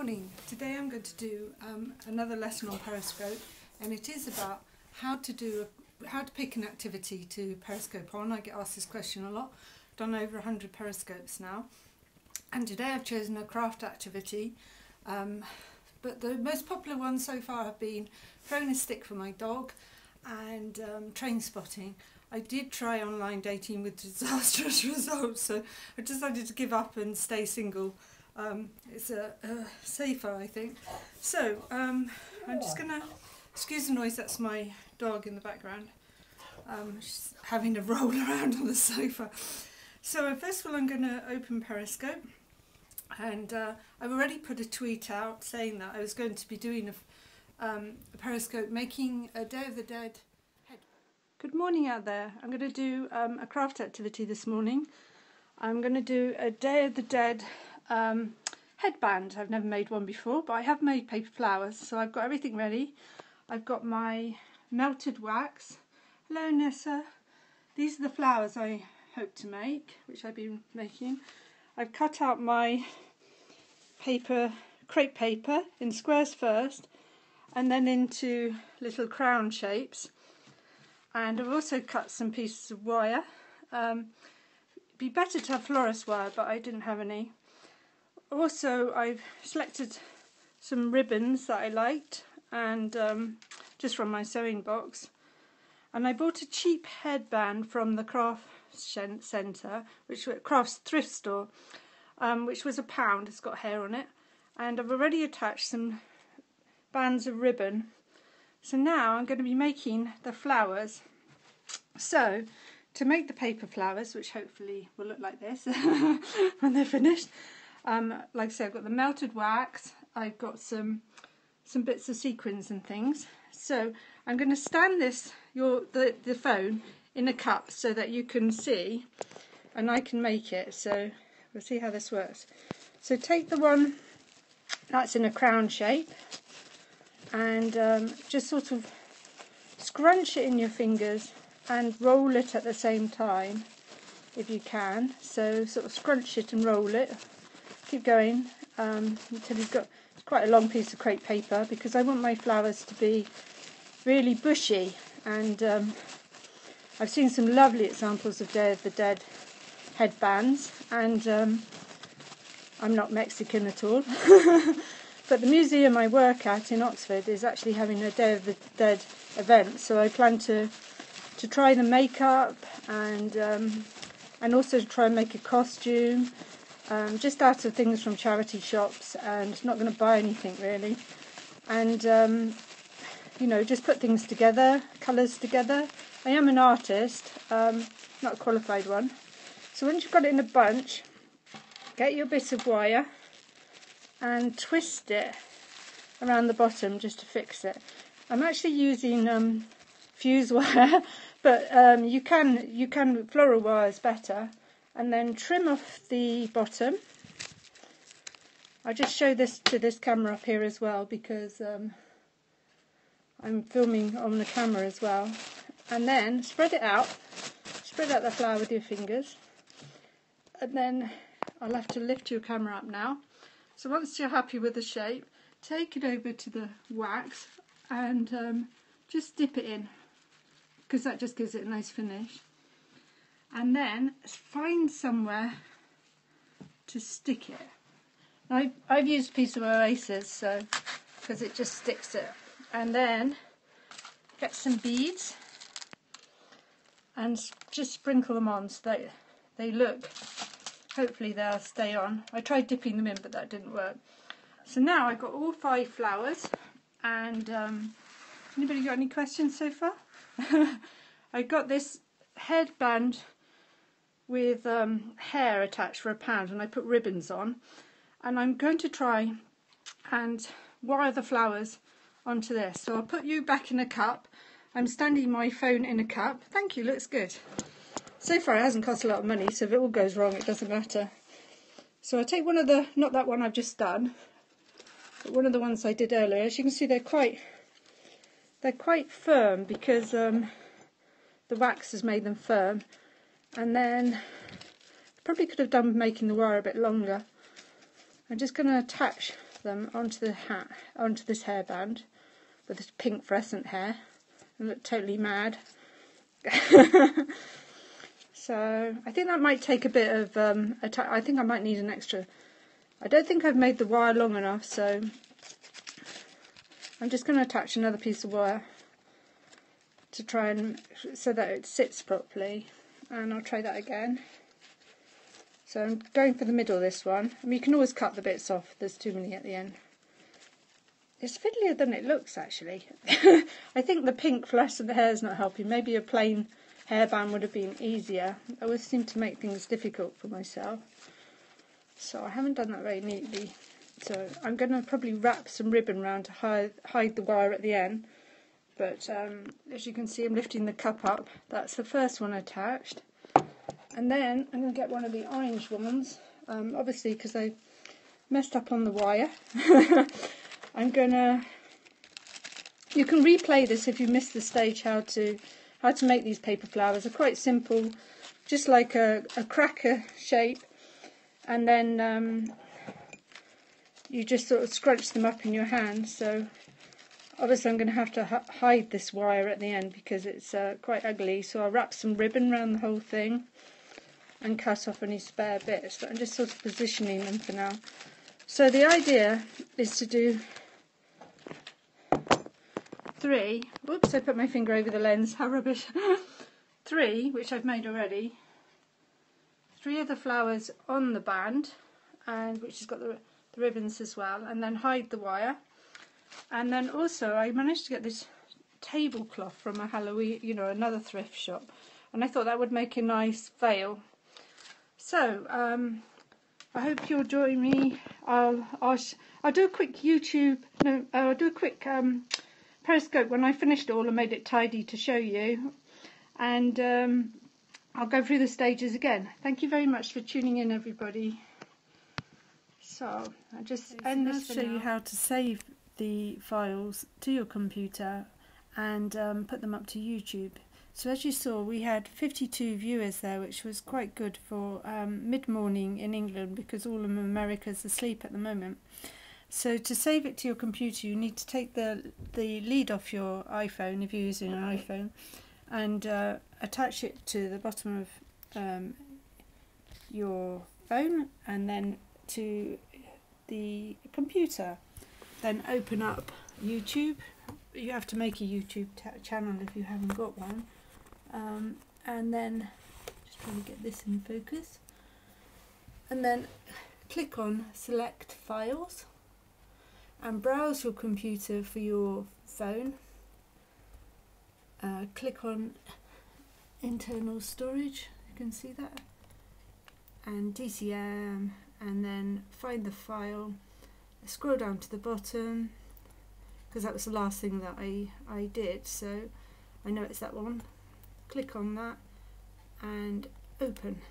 morning. Today I'm going to do another lesson on Periscope, and it is about how to pick an activity to Periscope on. I get asked this question a lot. I've done over 100 Periscopes now, and today I've chosen a craft activity, but the most popular ones so far have been throwing a stick for my dog and train spotting. I did try online dating with disastrous results, so I decided to give up and stay single. It's safer, I think. So I'm just going to, excuse the noise, that's my dog in the background. She's having to roll around on the sofa. So first of all I'm going to open Periscope, and I've already put a tweet out saying that I was going to be doing a Periscope making a Day of the Dead head. Good morning out there. I'm going to do a craft activity this morning. I'm going to do a Day of the Dead headband. I've never made one before, but I have made paper flowers, so I've got everything ready. I've got my melted wax. Hello Nessa. These are the flowers I hope to make, which I've been making. I've cut out my paper, crepe paper, in squares first and then into little crown shapes, and I've also cut some pieces of wire. It'd be better to have florist wire, but I didn't have any. Also, I've selected some ribbons that I liked, and just from my sewing box. And I bought a cheap headband from the craft centre, crafts thrift store, which was £1. It's got hair on it, and I've already attached some bands of ribbon. So now I'm going to be making the flowers. So to make the paper flowers, which hopefully will look like this when they're finished, like I said, I've got the melted wax, I've got some bits of sequins and things. So I'm going to stand the phone in a cup so that you can see, and I can make it. So we'll see how this works. So take the one that's in a crown shape and just sort of scrunch it in your fingers and roll it at the same time if you can. So sort of scrunch it and roll it. Keep going until you've got quite a long piece of crepe paper, because I want my flowers to be really bushy, and I've seen some lovely examples of Day of the Dead headbands, and I'm not Mexican at all. But the museum I work at in Oxford is actually having a Day of the Dead event, so I plan to try the makeup and also to try and make a costume, just out of things from charity shops, and not going to buy anything really, and you know, just put things together, colours together. I am an artist, not a qualified one. So once you've got it in a bunch, get your bit of wire and twist it around the bottom just to fix it. I'm actually using fuse wire, but you can floral wire is better, and then trim off the bottom. I just show this to this camera up here as well, because I'm filming on the camera as well. And then spread out the flower with your fingers, and then I'll have to lift your camera up now. So once you're happy with the shape, take it over to the wax and just dip it in, because that just gives it a nice finish. And then find somewhere to stick it. Now, I've used a piece of erasers, so because it just sticks it. And then get some beads and just sprinkle them on so that they look, hopefully they'll stay on. I tried dipping them in, but that didn't work. So now I've got all 5 flowers, and anybody got any questions so far? I got this headband with hair attached for £1, and I put ribbons on, and I'm going to try and wire the flowers onto this. So I'll put you back in a cup. I'm standing my phone in a cup. Thank you, looks good. So far it hasn't cost a lot of money, so if it all goes wrong it doesn't matter. So I take one of the, not that one I've just done, but one of the ones I did earlier. As you can see, they're quite firm, because the wax has made them firm. And then probably could have done making the wire a bit longer. I'm just going to attach them onto the hat, onto this hairband with this pink fluorescent hair and look totally mad. So I think that might take a bit of I think I might need an extra. I don't think I've made the wire long enough, so I'm just going to attach another piece of wire to try and so that it sits properly, and I'll try that again. So I'm going for the middle this one. I mean, you can always cut the bits off, there's too many at the end. It's fiddlier than it looks, actually. I think the pink fluorescent hair is not helping. Maybe a plain hairband would have been easier. I always seem to make things difficult for myself. So I haven't done that very neatly. So I'm going to probably wrap some ribbon around to hide the wire at the end. But as you can see, I'm lifting the cup up. That's the first one attached. And then I'm going to get one of the orange ones. Obviously, because I messed up on the wire. I'm going to... You can replay this if you missed the stage how to make these paper flowers. They're quite simple, just like a cracker shape. And then you just sort of scrunch them up in your hand. So obviously I'm going to have to hide this wire at the end because it's quite ugly. So I'll wrap some ribbon around the whole thing and cut off any spare bits. But I'm just sort of positioning them for now. So the idea is to do 3. Whoops, I put my finger over the lens. How rubbish. 3, which I've made already. 3 of the flowers on the band, and which has got the ribbons as well, and then hide the wire. And then also I managed to get this tablecloth from a Halloween, another thrift shop, and I thought that would make a nice veil. So I hope you'll join me. I'll do a quick I'll do a quick Periscope when I finished it all and made it tidy to show you, and I'll go through the stages again. Thank you very much for tuning in, everybody. So I'll just end this for now. I'll show you how to save the files to your computer and put them up to YouTube. So as you saw, we had 52 viewers there, which was quite good for mid-morning in England, because all of America's asleep at the moment. So to save it to your computer, you need to take the lead off your iPhone, if you're using an iPhone, and attach it to the bottom of your phone and then to the computer. Then open up YouTube. You have to make a YouTube channel if you haven't got one. And then, just trying to get this in focus. And then click on Select Files and browse your computer for your phone. Click on Internal Storage, you can see that, and DCM, and then find the file. Scroll down to the bottom, because that was the last thing that I did, so I know it's that one. Click on that and open.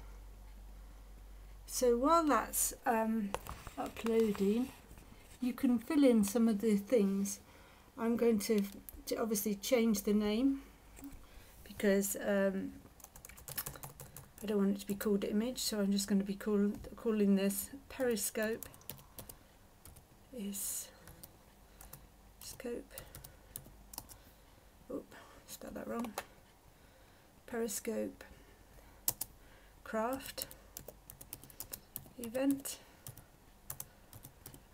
So while that's uploading, you can fill in some of the things. I'm going to obviously change the name, because I don't want it to be called image, so I'm just going to be calling this Periscope. Scope. Oh, spelled that wrong. Periscope craft event,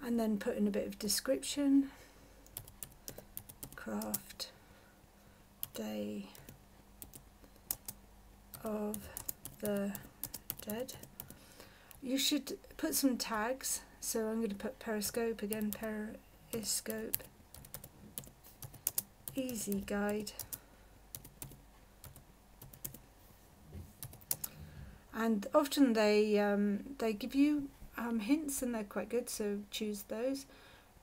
and then put in a bit of description. Craft Day of the Dead. You should put some tags, so I'm going to put Periscope again, Periscope Easy Guide, and often they give you hints, and they're quite good, so choose those.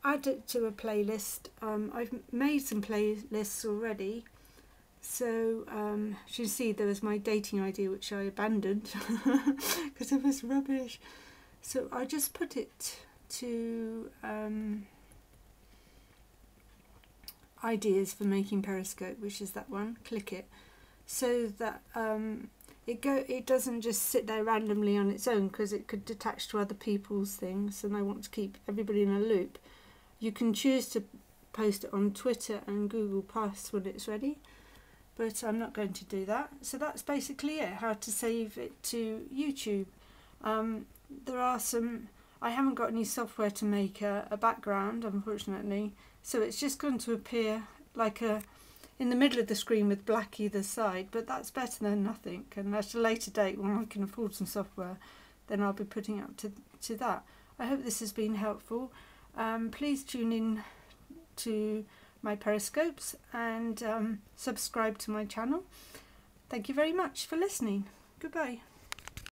Add it to a playlist. I've made some playlists already, so as you see, there was my dating idea, which I abandoned because it was rubbish. So I just put it to ideas for making Periscope, which is that one. Click it, so that it doesn't just sit there randomly on its own, because it could attach to other people's things, and I want to keep everybody in a loop. You can choose to post it on Twitter and Google Plus when it's ready, but I'm not going to do that. So that's basically it, how to save it to YouTube. There are some, I haven't got any software to make a background, unfortunately, so it's just going to appear like in the middle of the screen with black either side, but that's better than nothing. And at a later date, when I can afford some software, then I'll be putting up to that. I hope this has been helpful. Please tune in to my Periscopes and subscribe to my channel. Thank you very much for listening. Goodbye.